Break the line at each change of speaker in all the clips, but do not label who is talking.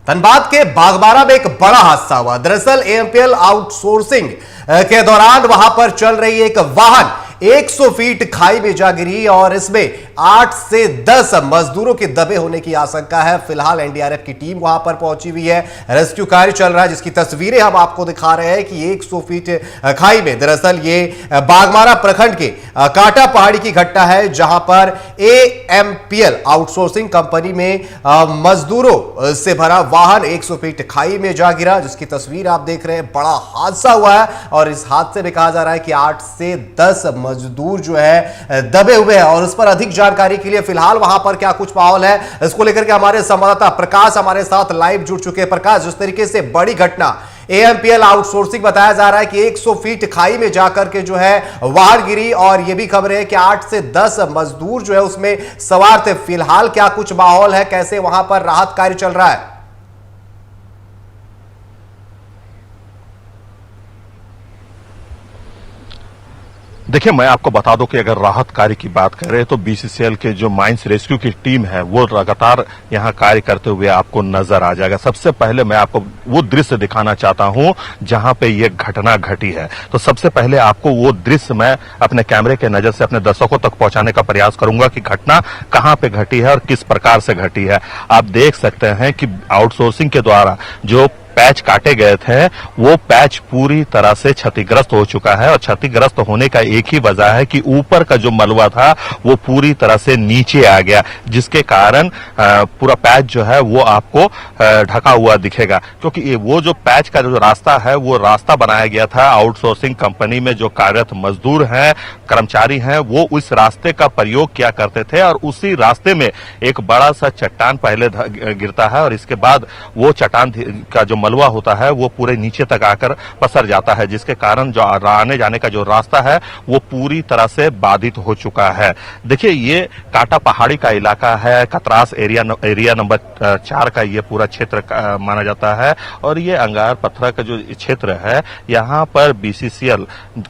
धनबाद के बागबारा में एक बड़ा हादसा हुआ। दरअसल एएमपीएल आउटसोर्सिंग के दौरान वहां पर चल रही एक वाहन 100 फीट खाई में जा गिरी और इसमें 8 से 10 मजदूरों के दबे होने की आशंका है। फिलहाल एनडीआरएफ की टीम वहां पर पहुंची हुई है, रेस्क्यू कार्य चल रहा है, जिसकी तस्वीरें हम आपको दिखा रहे हैं कि 100 फीट खाई में दरअसल ये बागबारा प्रखंड के काटा पहाड़ी की घटना है, जहां पर एएमपीएल आउटसोर्सिंग कंपनी में मजदूरों से भरा वाहन 100 फीट खाई में जा गिरा, जिसकी तस्वीर आप देख रहे हैं। बड़ा हादसा हुआ है और इस हादसे में कहा जा रहा है कि 8 से 10 मजदूर जो है दबे हुए हैं और उस पर अधिक जानकारी के लिए फिलहाल वहां पर क्या कुछ माहौल है, इसको लेकर के हमारे संवाददाता प्रकाश हमारे साथ लाइव जुड़ चुके हैं। प्रकाश, जिस तरीके से बड़ी घटना एएमपीएल आउटसोर्सिंग बताया जा रहा है कि 100 फीट खाई में जाकर के जो है वाहन गिरी और यह भी खबर है कि 8 से 10 मजदूर जो है उसमें सवार थे। फिलहाल क्या कुछ माहौल है, कैसे वहां पर राहत कार्य चल रहा है?
देखिए, मैं आपको बता दूं कि अगर राहत कार्य की बात करें तो बीसीसीएल के जो माइंस रेस्क्यू की टीम है वो लगातार यहां कार्य करते हुए आपको नजर आ जाएगा। सबसे पहले मैं आपको वो दृश्य दिखाना चाहता हूं जहां पे ये घटना घटी है। तो सबसे पहले आपको वो दृश्य मैं अपने कैमरे के नजर से अपने दर्शकों तक पहुंचाने का प्रयास करूंगा कि घटना कहां पे घटी है और किस प्रकार से घटी है। आप देख सकते हैं कि आउटसोर्सिंग के द्वारा जो पैच काटे गए थे वो पैच पूरी तरह से क्षतिग्रस्त हो चुका है और क्षतिग्रस्त होने का एक ही वजह है कि ऊपर का जो मलबा था वो पूरी तरह से नीचे आ गया, जिसके कारण पूरा पैच जो है वो आपको ढका हुआ दिखेगा। क्योंकि वो जो पैच का जो रास्ता है वो रास्ता बनाया गया था आउटसोर्सिंग कंपनी में जो कार्यरत मजदूर हैं, कर्मचारी हैं, वो उस रास्ते का प्रयोग किया करते थे और उसी रास्ते में एक बड़ा सा चट्टान पहले गिरता है और इसके बाद वो चट्टान का जो मलबा होता है वो पूरे नीचे तक आकर पसर जाता है, जिसके कारण जो आने जाने का जो रास्ता है वो पूरी तरह से बाधित हो चुका है। देखिए, ये काटा पहाड़ी का इलाका है, कतरास एरिया नंबर 4 का ये पूरा क्षेत्र माना जाता है और ये अंगार पत्थर का जो क्षेत्र है यहाँ पर बीसीसीएल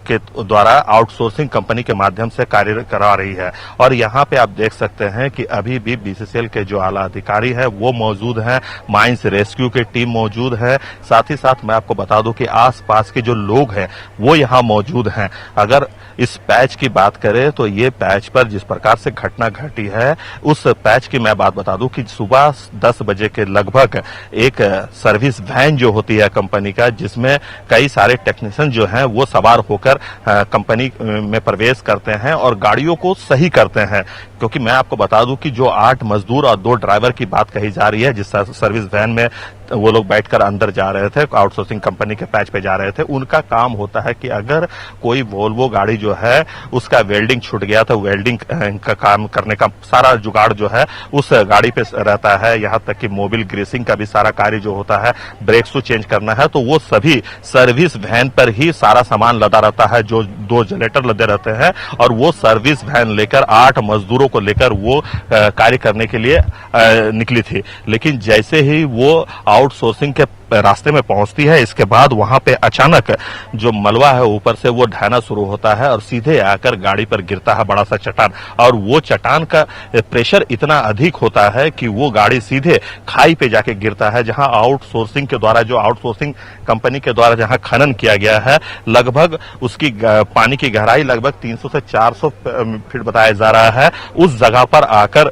के द्वारा आउटसोर्सिंग कंपनी के माध्यम से कार्य करा रही है। और यहाँ पे आप देख सकते हैं कि अभी भी बीसीसीएल के जो आला अधिकारी है वो मौजूद हैं, माइंस रेस्क्यू की टीम मौजूद है। साथ ही साथ मैं आपको बता दूं कि आसपास के जो लोग हैं वो यहाँ मौजूद हैं। अगर इस पैच की बात करें तो ये पैच पर जिस प्रकार से घटना घटी है उस पैच की मैं बात बता दूं कि सुबह 10 बजे के लगभग एक सर्विस वैन जो होती है कंपनी का, जिसमें कई सारे टेक्नीशियन जो हैं वो सवार होकर कंपनी में प्रवेश करते हैं और गाड़ियों को सही करते हैं। क्योंकि मैं आपको बता दूं कि जो 8 मजदूर और 2 ड्राइवर की बात कही जा रही है जिस सर्विस वैन में वो लोग बैठकर अंदर जा रहे थे, आउटसोर्सिंग कंपनी के पैच पे जा रहे थे, उनका काम होता है कि अगर कोई वोल्वो गाड़ी जो है उसका वेल्डिंग छूट गया तो वेल्डिंग का काम करने का सारा जुगाड़ जो है उस गाड़ी पे रहता है। यहाँ तक कि मोबिल ग्रीसिंग का भी सारा कार्य जो होता है, ब्रेक शू चेंज करना है, तो वो सभी सर्विस वैन पर ही सारा सामान लदा रहता है। जो 2 जनरेटर लदे रहते हैं और वो सर्विस वैन लेकर 8 मजदूरों को लेकर वो कार्य करने के लिए निकली थी। लेकिन जैसे ही वो आउटसोर्सिंग के रास्ते में पहुंचती है, इसके बाद वहां पे अचानक जो मलबा है ऊपर से वो ढहना शुरू होता है और सीधे आकर गाड़ी पर गिरता है बड़ा सा चट्टान। और वो चट्टान का प्रेशर इतना अधिक होता है कि वो गाड़ी सीधे खाई पे जाके गिरता है, जहां आउटसोर्सिंग के द्वारा जो आउटसोर्सिंग कंपनी के द्वारा जहां खनन किया गया है, लगभग उसकी पानी की गहराई लगभग 300 से 400 फीट बताया जा रहा है। उस जगह पर आकर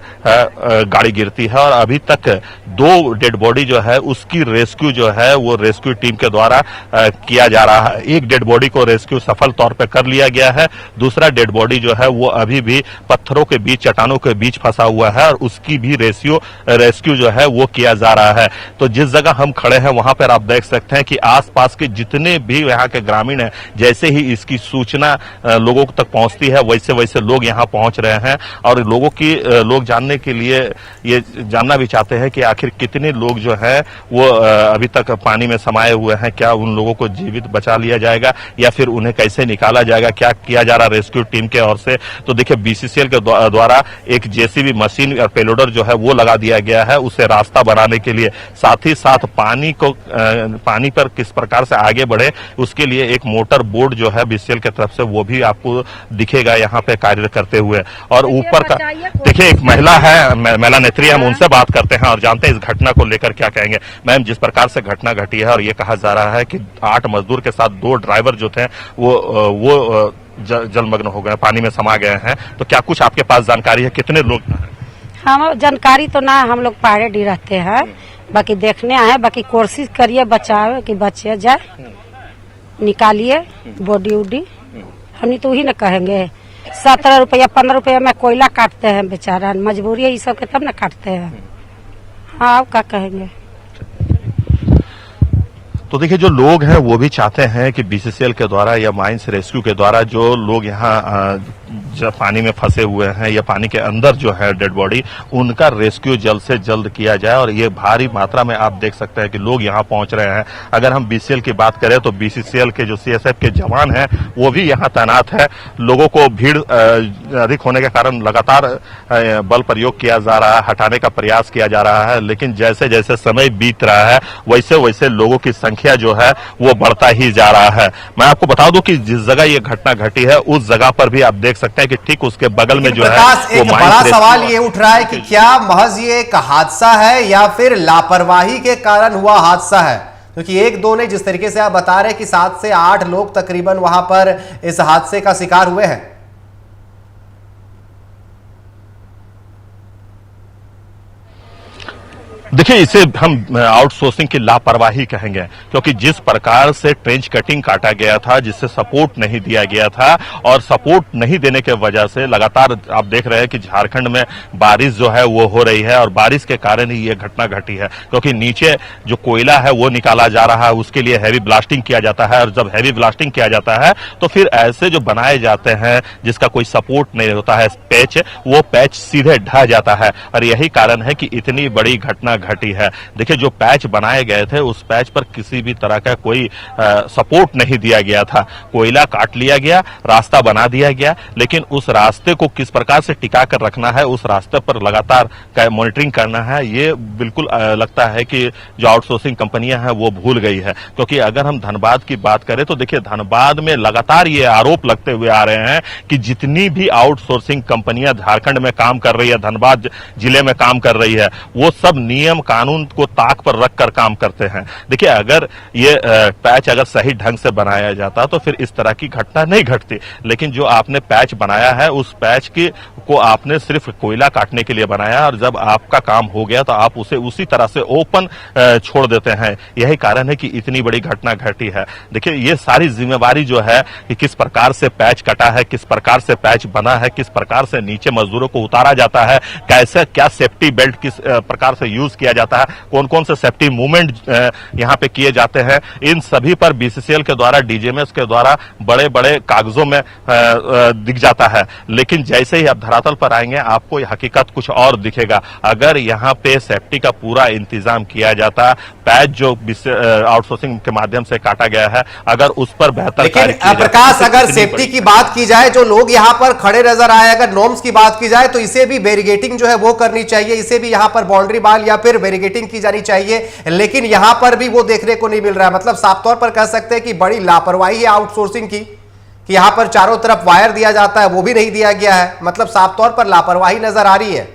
गाड़ी गिरती है और अभी तक 2 डेड बॉडी जो है उसकी रेस्क्यू जो है वो रेस्क्यू टीम के द्वारा किया जा रहा है। एक डेड बॉडी को रेस्क्यू सफल तौर पे कर लिया गया है, दूसरा डेड बॉडी जो है वो अभी भी पत्थरों के बीच, चट्टानों के बीच फंसा हुआ है और उसकी भी रेस्क्यू जो है वो किया जा रहा है। तो जिस जगह हम खड़े हैं वहां पर आप देख सकते हैं कि आसपास के जितने भी यहाँ के ग्रामीण हैं, जैसे ही इसकी सूचना लोगों तक पहुंचती है वैसे वैसे लोग यहाँ पहुंच रहे हैं और लोग जानने के लिए ये जानना भी चाहते हैं कि आखिर कितने लोग जो है वो अभी तक पानी में समाये हुए हैं, क्या उन लोगों को जीवित बचा लिया जाएगा या फिर उन्हें कैसे निकाला जाएगा, क्या किया जा रहा रेस्क्यू टीम के ओर से। तो देखिए बीसीसीएल के द्वारा एक जेसीबी मशीन और पेलोडर जो है वो लगा दिया गया है उसे रास्ता बनाने के लिए, साथ ही साथ पानी पर किस प्रकार से आगे बढ़े उसके लिए एक मोटर बोट जो है बीसीसीएल की तरफ से वो भी आपको दिखेगा यहाँ पे कार्य करते हुए। और ऊपर का देखिए एक महिला है, महिला नेत्री, हम उनसे बात करते हैं और जानते हैं इस घटना को लेकर क्या कहेंगे। मैम, जिस प्रकार से घटना घटी है और ये कहा जा रहा है कि 8 मजदूर के साथ 2 ड्राइवर जो थे वो जलमग्न हो गए, पानी में समा गए हैं, तो क्या कुछ आपके पास जानकारी है कितने लोग?
हम जानकारी तो ना, हम लोग पहाड़े डी रहते हैं, बाकी देखने आए, बाकी कोशिश करिए बचावे कि बचे जाए, निकालिए बॉडी उडी। हम तो वही न कहेंगे 17 रुपया 15 रुपया में कोयला काटते हैं बेचारा, मजबूरी है ये सब के, तब न काटते हैं। हाँ, आप क्या कहेंगे?
तो देखिए जो लोग हैं वो भी चाहते हैं कि बीसीसीएल के द्वारा या माइंस रेस्क्यू के द्वारा जो लोग यहाँ पानी में फंसे हुए हैं या पानी के अंदर जो है डेड बॉडी, उनका रेस्क्यू जल्द से जल्द किया जाए। और ये भारी मात्रा में आप देख सकते हैं कि लोग यहाँ पहुंच रहे हैं। अगर हम बीसीसीएल की बात करें तो बीसीसीएल के जो सीएसएफ के जवान हैं वो भी यहाँ तैनात है। लोगों को भीड़ अधिक होने के कारण लगातार बल प्रयोग किया जा रहा है, हटाने का प्रयास किया जा रहा है, लेकिन जैसे जैसे समय बीत रहा है वैसे वैसे लोगों की संख्या जो है वो बढ़ता ही जा रहा है। मैं आपको बता दूं कि जिस जगह ये घटना घटी है उस जगह पर भी आप देख सकते हैं कि ठीक उसके बगल में जो है
एक बड़ा सवाल ये उठ रहा है कि क्या महज ये एक हादसा है या फिर लापरवाही के कारण हुआ हादसा है? क्योंकि 1-2 ने, जिस तरीके से आप बता रहे हैं कि 7 से 8 लोग तकरीबन वहां पर इस हादसे का शिकार हुए हैं।
देखिए इसे हम आउटसोर्सिंग की लापरवाही कहेंगे, क्योंकि जिस प्रकार से ट्रेंच कटिंग काटा गया था, जिससे सपोर्ट नहीं दिया गया था और सपोर्ट नहीं देने के वजह से लगातार आप देख रहे हैं कि झारखंड में बारिश जो है वो हो रही है और बारिश के कारण ही ये घटना घटी है। क्योंकि नीचे जो कोयला है वो निकाला जा रहा है, उसके लिए हैवी ब्लास्टिंग किया जाता है और जब हैवी ब्लास्टिंग किया जाता है तो फिर ऐसे जो बनाए जाते हैं जिसका कोई सपोर्ट नहीं होता है पैच, वो पैच सीधे ढह जाता है और यही कारण है कि इतनी बड़ी घटना घटी है। देखिए जो पैच बनाए गए थे उस पैच पर किसी भी तरह का कोई सपोर्ट नहीं दिया गया था। कोयला काट लिया गया, रास्ता बना दिया गया, लेकिन उस रास्ते को किस प्रकार से टिका कर रखना है, उस रास्ते पर लगातार मॉनिटरिंग करना है, ये बिल्कुल लगता है कि जो आउटसोर्सिंग कंपनियां हैं वो भूल गई है। क्योंकि अगर हम धनबाद की बात करें तो देखिए धनबाद में लगातार ये आरोप लगते हुए आ रहे हैं कि जितनी भी आउटसोर्सिंग कंपनियां झारखंड में काम कर रही है, धनबाद जिले में काम कर रही है, वो सब नियम कानून को ताक पर रखकर काम करते हैं। देखिए अगर ये पैच अगर सही ढंग से बनाया जाता तो फिर इस तरह की घटना नहीं घटती, लेकिन जो आपने पैच बनाया है उस पैच को आपने सिर्फ कोयला काटने के लिए बनाया और जब आपका काम हो गया तो आप उसे उसी तरह से ओपन छोड़ देते हैं। यही कारण है कि इतनी बड़ी घटना घटी है। देखिए ये सारी जिम्मेवारी जो है कि किस प्रकार से पैच कटा है, किस प्रकार से पैच बना है, किस प्रकार से नीचे मजदूरों को उतारा जाता है, कैसे क्या सेफ्टी बेल्ट किस प्रकार से यूज किया जाता है, कौन कौन से सेफ्टी मूवमेंट यहाँ पे किए जाते हैं, इन सभी पर बीसीसीएल के द्वारा, डीजीएमएस के द्वारा बड़े बड़े कागजों में दिख जाता है। लेकिन जैसे ही आप धरातल पर आएंगे आपको हकीकत कुछ और दिखेगा। अगर यहाँ पे सेफ्टी का पूरा इंतजाम किया जाता, पैच जो आउटसोर्सिंग के माध्यम से काटा गया है, अगर उस पर बेहतर
लेकिन प्रकाश, अगर सेफ्टी की बात की जाए, जो लोग यहाँ पर खड़े नजर आए, अगर नॉर्म्स की बात की जाए तो इसे भी बैरिगेटिंग जो है वो करनी चाहिए, इसे भी यहाँ पर बाउंड्री वाल या फिर बैरिगेटिंग की जानी चाहिए, लेकिन यहां पर भी वो देखने को नहीं मिल रहा है। मतलब साफ तौर पर कह सकते हैं कि बड़ी लापरवाही है आउटसोर्सिंग की, कि यहां पर चारों तरफ वायर दिया जाता है वो भी नहीं दिया गया है। मतलब साफ तौर पर लापरवाही नजर आ रही है।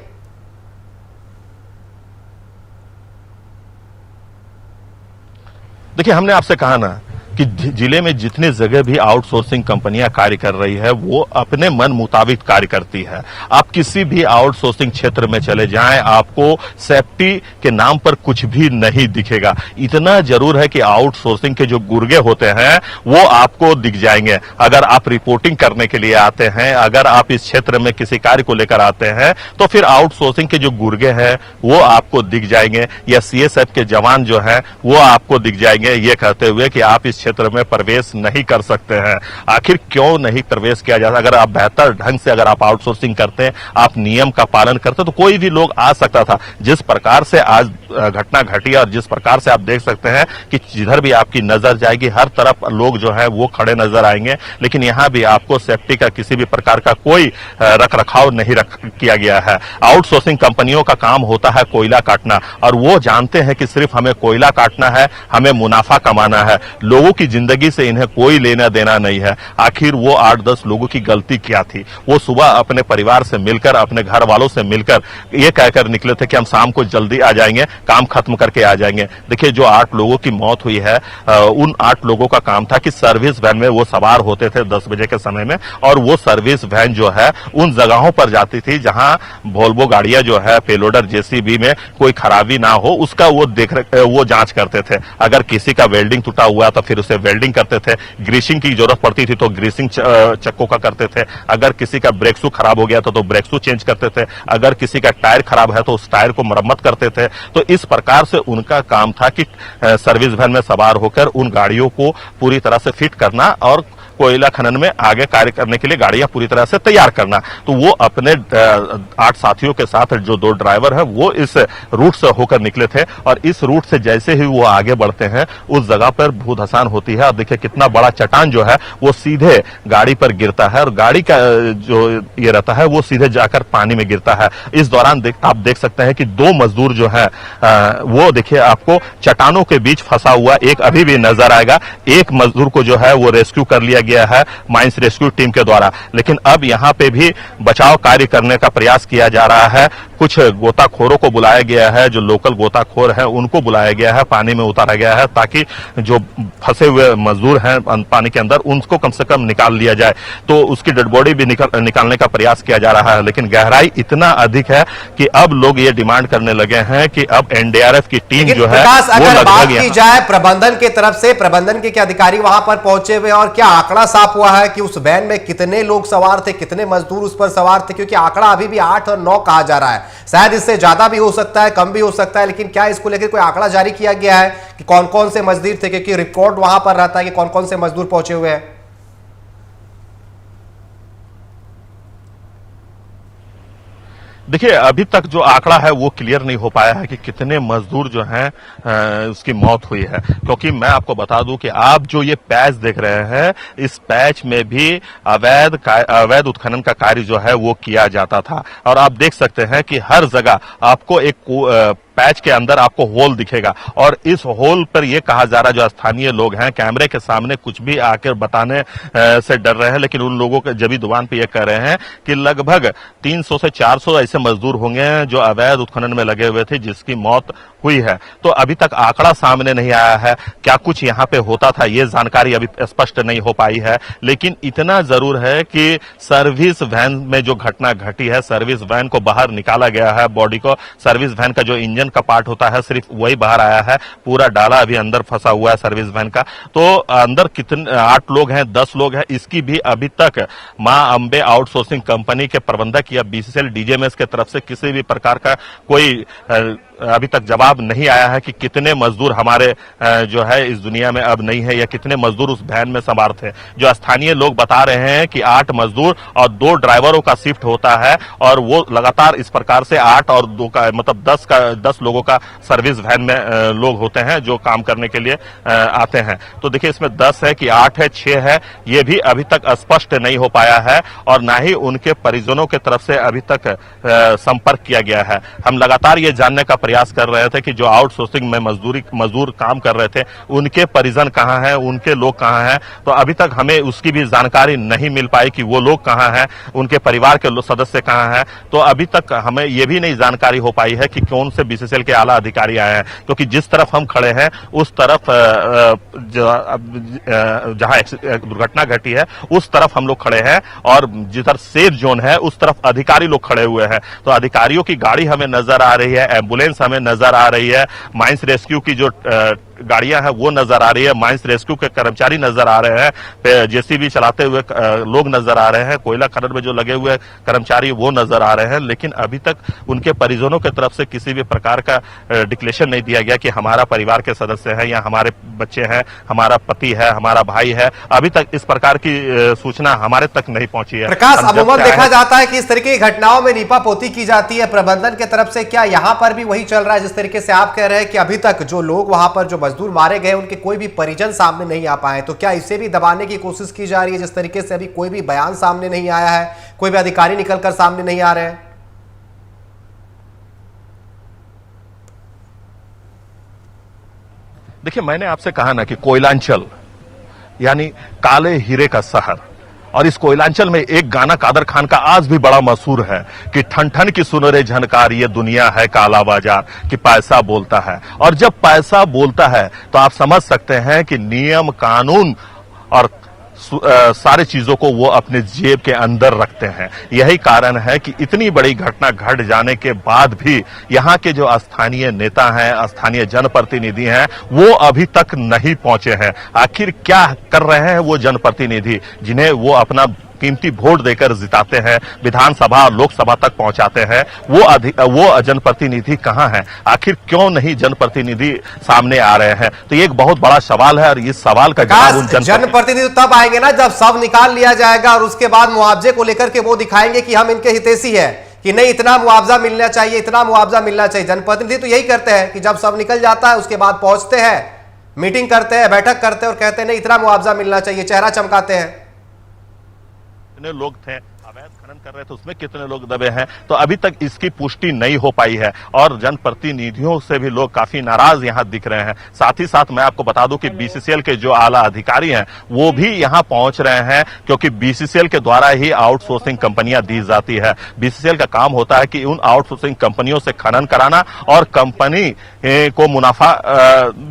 देखिए हमने आपसे कहा ना कि जिले में जितने जगह भी आउटसोर्सिंग कंपनियां कार्य कर रही है वो अपने मन मुताबिक कार्य करती है। आप किसी भी आउटसोर्सिंग क्षेत्र में चले जाएं, आपको सेफ्टी के नाम पर कुछ भी नहीं दिखेगा। इतना जरूर है कि आउटसोर्सिंग के जो गुर्गे होते हैं वो आपको दिख जाएंगे। अगर आप रिपोर्टिंग करने के लिए आते हैं, अगर आप इस क्षेत्र में किसी कार्य को लेकर आते हैं, तो फिर आउटसोर्सिंग के जो गुर्गे हैं वो आपको दिख जाएंगे, या सीएसएफ के जवान जो हैं वो आपको दिख जाएंगे, ये कहते हुए कि आप इस क्षेत्र में प्रवेश नहीं कर सकते हैं। आखिर क्यों नहीं प्रवेश किया जाता? अगर आप बेहतर ढंग से अगर आप आउटसोर्सिंग करते हैं, आप नियम का पालन करते तो कोई भी लोग आ सकता था। जिस प्रकार से आज घटना घटी और जिस प्रकार से आप देख सकते हैं कि जिधर भी आपकी नजर जाएगी हर तरफ लोग जो है वो खड़े नजर आएंगे, लेकिन यहां भी आपको सेफ्टी का किसी भी प्रकार का कोई रखरखाव नहीं किया गया है। आउटसोर्सिंग कंपनियों का काम होता है कोयला काटना, और वो जानते हैं कि सिर्फ हमें कोयला काटना है, हमें मुनाफा कमाना है, लोगों की जिंदगी से इन्हें कोई लेना देना नहीं है। आखिर वो 8-10 लोगों की गलती क्या थी? वो सुबह अपने परिवार से मिलकर, अपने घर वालों से मिलकर ये कहकर निकले थे कि हम शाम को जल्दी आ जाएंगे, काम खत्म करके आ जाएंगे। देखिए, जो 8 लोगों की मौत हुई है, उन 8 लोगों का काम था कि सर्विस वैन में वो सवार होते थे 10 बजे के समय में, और वो सर्विस वैन जो है उन जगहों पर जाती थी जहां वोल्वो गाड़ियां जो है पेलोडर जेसीबी में कोई खराबी ना हो उसका वो जांच करते थे। अगर किसी का वेल्डिंग टूटा हुआ तो फिर उसे वेल्डिंग करते थे, ग्रीसिंग की जरूरत पड़ती थी तो ग्रीसिंग चक्कों का करते थे, अगर किसी का ब्रेक शू खराब हो गया तो ब्रेक शू चेंज करते थे, अगर किसी का टायर खराब है तो उस टायर को मरम्मत करते थे। तो इस प्रकार से उनका काम था कि सर्विस वैन में सवार होकर उन गाड़ियों को पूरी तरह से फिट करना और कोयला खनन में आगे कार्य करने के लिए गाड़ियां पूरी तरह से तैयार करना। तो वो अपने 8 साथियों के साथ जो 2 ड्राइवर है वो इस रूट से होकर निकले थे, और इस रूट से जैसे ही वो आगे बढ़ते हैं उस जगह पर भूधसान होती है। अब देखिए कितना बड़ा चट्टान जो है वो सीधे गाड़ी पर गिरता है, और गाड़ी का जो ये रहता है वो सीधे जाकर पानी में गिरता है। इस दौरान आप देख सकते हैं कि 2 मजदूर जो है वो देखिए आपको चट्टानों के बीच फंसा हुआ एक अभी भी नजर आएगा। एक मजदूर को जो है वो रेस्क्यू कर लिया गया है माइंस रेस्क्यू टीम के द्वारा, लेकिन अब यहां पे भी बचाव कार्य करने का प्रयास किया जा रहा है। कुछ गोताखोरों को बुलाया गया है, जो लोकल गोताखोर हैं उनको बुलाया गया है, पानी में उतारा गया है ताकि जो फंसे हुए मजदूर हैं पानी के अंदर उनको कम से कम निकाल लिया जाए। तो उसकी डेड बॉडी भी निकालने का प्रयास किया जा रहा है, लेकिन गहराई इतना अधिक है कि अब लोग ये डिमांड करने लगे हैं कि अब एनडीआरएफ की टीम जो है वो
अगर बात
लगभग
की जाए प्रबंधन की तरफ से, प्रबंधन के क्या अधिकारी वहां पर पहुंचे हुए और क्या आंकड़ा साफ हुआ है कि उस वैन में कितने लोग सवार थे, कितने मजदूर उस पर सवार थे? क्योंकि आंकड़ा अभी भी 8 और 9 कहा जा रहा है, शायद इससे ज्यादा भी हो सकता है, कम भी हो सकता है, लेकिन क्या इसको लेकर कोई आंकड़ा जारी किया गया है कि कौन कौन से मजदूर थे? क्योंकि रिकॉर्ड वहां पर रहता है कि कौन कौन से मजदूर पहुंचे हुए हैं।
देखिए, अभी तक जो आंकड़ा है वो क्लियर नहीं हो पाया है कि कितने मजदूर जो हैं उसकी मौत हुई है, क्योंकि मैं आपको बता दूं कि आप जो ये पैच देख रहे हैं इस पैच में भी अवैध उत्खनन का कार्य जो है वो किया जाता था। और आप देख सकते हैं कि हर जगह आपको एक पैच के अंदर आपको होल दिखेगा, और इस होल पर यह कहा जा रहा है, जो स्थानीय लोग हैं कैमरे के सामने कुछ भी आकर बताने से डर रहे हैं, लेकिन उन लोगों के जबी जुबान पे ये कह रहे हैं कि लगभग 300 से 400 ऐसे मजदूर होंगे जो अवैध उत्खनन में लगे हुए थे जिसकी मौत हुई है। तो अभी तक आंकड़ा सामने नहीं आया है, क्या कुछ यहाँ पे होता था ये जानकारी अभी स्पष्ट नहीं हो पाई है, लेकिन इतना जरूर है कि सर्विस वैन में जो घटना घटी है, सर्विस वैन को बाहर निकाला गया है, बॉडी को, सर्विस वैन का जो इंजन का पार्ट होता है सिर्फ वही बाहर आया है, पूरा डाला अभी अंदर फंसा हुआ है सर्विस वैन का। तो अंदर कितने 8 लोग हैं, 10 लोग हैं, इसकी भी अभी तक मां अंबे आउटसोर्सिंग कंपनी के प्रबंधक या बीसीसीएल डीजीएमएस के तरफ से किसी भी प्रकार का कोई अभी तक जवाब नहीं आया है कि कितने मजदूर हमारे जो है इस दुनिया में अब नहीं है, या कितने मजदूर उस वैन में सवार थे। जो स्थानीय लोग बता रहे हैं कि 8 मजदूर और 2 ड्राइवरों का शिफ्ट होता है, और वो लगातार इस प्रकार से 8 और 2 का मतलब 10 लोगों का सर्विस वैन में लोग होते हैं जो काम करने के लिए आते हैं। तो देखिए, इसमें 10 है कि 8 है, 6 है, ये भी अभी तक स्पष्ट नहीं हो पाया है, और ना ही उनके परिजनों के तरफ से अभी तक संपर्क किया गया है। हम लगातार ये जानने का प्रयास कर रहे थे कि जो आउटसोर्सिंग में मजदूर काम कर रहे थे उनके परिजन कहां हैं, उनके लोग कहां हैं, तो अभी तक हमें उसकी भी जानकारी नहीं मिल पाई कि वो लोग कहां हैं, उनके परिवार के सदस्य कहां हैं। तो अभी तक हमें यह भी नहीं जानकारी हो पाई है कि कौन से बीसीसीएल के आला अधिकारी आए हैं, क्योंकि जिस तरफ हम खड़े हैं उस तरफ जहां दुर्घटना घटी है उस तरफ हम लोग खड़े हैं, और जिधर सेफ जोन है उस तरफ अधिकारी लोग खड़े हुए हैं। तो अधिकारियों की गाड़ी हमें नजर आ रही है, एम्बुलेंस हमें नजर आ रही है, माइंस रेस्क्यू की जो गाड़ियां हैं वो नजर आ रही है, माइंस रेस्क्यू के कर्मचारी नजर आ रहे हैं, जेसीबी चलाते हुए लोग नजर आ रहे हैं, कोयला खनन में जो लगे हुए कर्मचारी वो नजर आ रहे हैं। लेकिन अभी तक उनके परिजनों की तरफ से किसी भी प्रकार का डिक्लेरेशन नहीं दिया गया कि हमारा परिवार के सदस्य है या हमारे बच्चे हैं, हमारा पति है, हमारा भाई है। अभी तक इस प्रकार की सूचना हमारे तक नहीं पहुंची है।
प्रकाश, अमूमन देखा जाता है कि इस तरीके की घटनाओं में नीपापोती की जाती है प्रबंधन की तरफ से, क्या यहां पर भी वही चल रहा है जिस तरीके से आप कह रहे हैं कि अभी तक जो लोग वहां पर जो मजदूर मारे गए उनके कोई भी परिजन सामने नहीं आ पाए, तो क्या इसे भी दबाने की कोशिश की जा रही है जिस तरीके से अभी कोई भी बयान सामने नहीं आया है, कोई भी अधिकारी निकलकर सामने नहीं आ रहे हैं?
देखिए, मैंने आपसे कहा ना कि कोयलांचल यानी काले हीरे का शहर, और इस कोयलांचल में एक गाना कादर खान का आज भी बड़ा मशहूर है कि ठन ठन की सुनो रे झनकार, ये दुनिया है काला बाजार, कि पैसा बोलता है। और जब पैसा बोलता है तो आप समझ सकते हैं कि नियम कानून और सारे चीजों को वो अपने जेब के अंदर रखते हैं। यही कारण है कि इतनी बड़ी घटना घट जाने के बाद भी यहाँ के जो स्थानीय नेता हैं, स्थानीय जनप्रतिनिधि हैं, वो अभी तक नहीं पहुंचे हैं। आखिर क्या कर रहे हैं वो जनप्रतिनिधि, जिन्हें वो अपना कीमती वोट देकर जिताते हैं, विधानसभा और लोकसभा तक पहुंचाते हैं, वो जनप्रतिनिधि कहां हैं? आखिर क्यों नहीं जनप्रतिनिधि सामने आ रहे हैं? तो ये एक बहुत बड़ा सवाल है और इस सवाल का जवाब
जनप्रतिनिधि तब आएंगे ना जब सब निकाल लिया जाएगा और उसके बाद मुआवजे को लेकर के वो दिखाएंगे कि हम इनके हितैषी है, कि नहीं इतना मुआवजा मिलना चाहिए, इतना मुआवजा मिलना चाहिए। जनप्रतिनिधि तो यही करते हैं कि जब सब निकल जाता है उसके बाद पहुंचते हैं, मीटिंग करते हैं, बैठक करते हैं और कहते हैं नहीं इतना मुआवजा मिलना चाहिए, चेहरा चमकाते हैं।
कितने लोग थे अवैध खनन कर रहे थे, उसमें कितने लोग दबे हैं, तो अभी तक इसकी पुष्टि नहीं हो पाई है और जनप्रतिनिधियों से भी लोग काफी नाराज यहां दिख रहे हैं। साथ ही साथ मैं आपको बता दूं कि बीसीसीएल के जो आला अधिकारी हैं वो भी यहां पहुंच रहे हैं, क्योंकि बीसीसीएल के द्वारा ही आउटसोर्सिंग कंपनियां दी जाती है। बीसीसीएल का काम होता है कि उन आउटसोर्सिंग कंपनियों से खनन कराना और कंपनी को मुनाफा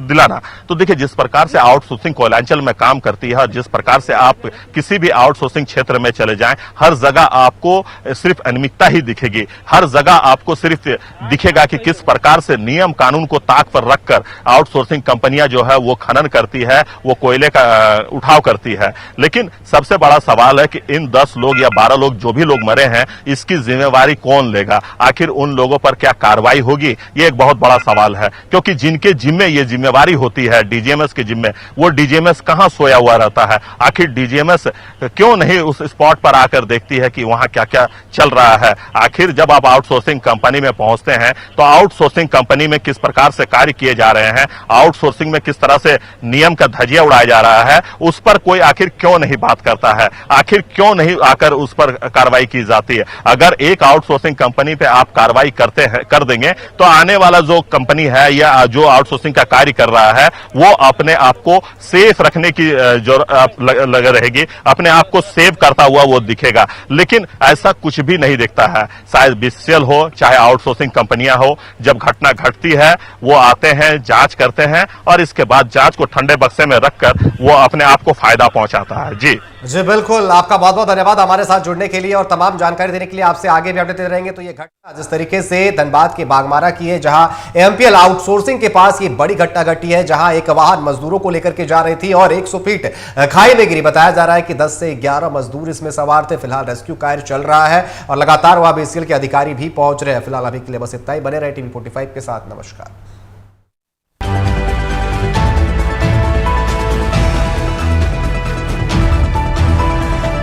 दिलाना। तो देखिए, जिस प्रकार से आउटसोर्सिंग कोयलांचल में काम करती है और जिस प्रकार से आप किसी भी आउटसोर्सिंग क्षेत्र में चले जाएं, हर जगह आपको सिर्फ अनियमितता ही दिखेगी। हर जगह आपको सिर्फ दिखेगा कि किस प्रकार से नियम कानून को ताक पर रखकर आउटसोर्सिंग कंपनियां जो है वो खनन करती है, वो कोयले का उठाव करती है। लेकिन सबसे बड़ा सवाल है कि इन 10 लोग या 12 लोग जो भी लोग मरे हैं, इसकी जिम्मेवारी कौन लेगा? आखिर उन लोगों पर क्या कार्रवाई होगी? ये एक बहुत बड़ा सवाल है, क्योंकि जिनके जिम्मे ये जिम्मेवारी होती है, डीजीएमएस के जिम्मे, वो डीजीएमएस कहां सोया हुआ रहता है? आखिर डीजीएमएस क्यों नहीं उस स्पॉट पर आकर देखती है कि वहां क्या क्या चल रहा है? आखिर जब आप आउटसोर्सिंग कंपनी में पहुंचते हैं तो आउटसोर्सिंग कंपनी में किस प्रकार से कार्य किए जा रहे हैं, आउटसोर्सिंग में किस तरह से नियम का धजिया उड़ाया जा रहा है, उस पर कोई आखिर क्यों नहीं बात करता है? आखिर क्यों नहीं आकर उस पर कार्रवाई की जाती है? अगर एक आउटसोर्सिंग कंपनी पे आप कार्रवाई कर देंगे तो आने वाला जो कंपनी है या जो आउटसोर्सिंग का कार्य कर रहा है वो अपने आप को सेफ रखने की लग रहेगी, अपने आप को सेव करता हुआ वो दिखेगा। लेकिन ऐसा कुछ भी नहीं दिखता है। शायद बीसीसीएल हो चाहे आउटसोर्सिंग कंपनियां हो, जब घटना घटती है वो आते हैं, जांच करते हैं और इसके बाद जांच को ठंडे बक्से में रखकर वो अपने आप को फायदा पहुंचाता है। जी
बिल्कुल, आपका बहुत बहुत धन्यवाद हमारे साथ जुड़ने के लिए और तमाम जानकारी देने के लिए। आपसे आगे भी अपडेट देते रहेंगे। तो ये घटना जिस तरीके से धनबाद के बागमारा की है, जहां एमपीएल आउटसोर्सिंग के पास ये बड़ी घटना घटी है, जहां एक वाहन मजदूरों को लेकर के जा रही थी और 100 फीट खाई में गिरी। बताया जा रहा है कि 10 से 11 मजदूर इसमें सवार थे। फिलहाल रेस्क्यू कार्य चल रहा है और लगातार वहां बीसीसीएल के अधिकारी भी पहुंच रहे हैं। फिलहाल अभी के लिए बस इतना ही। बने रहे टीवी 45 के साथ। नमस्कार।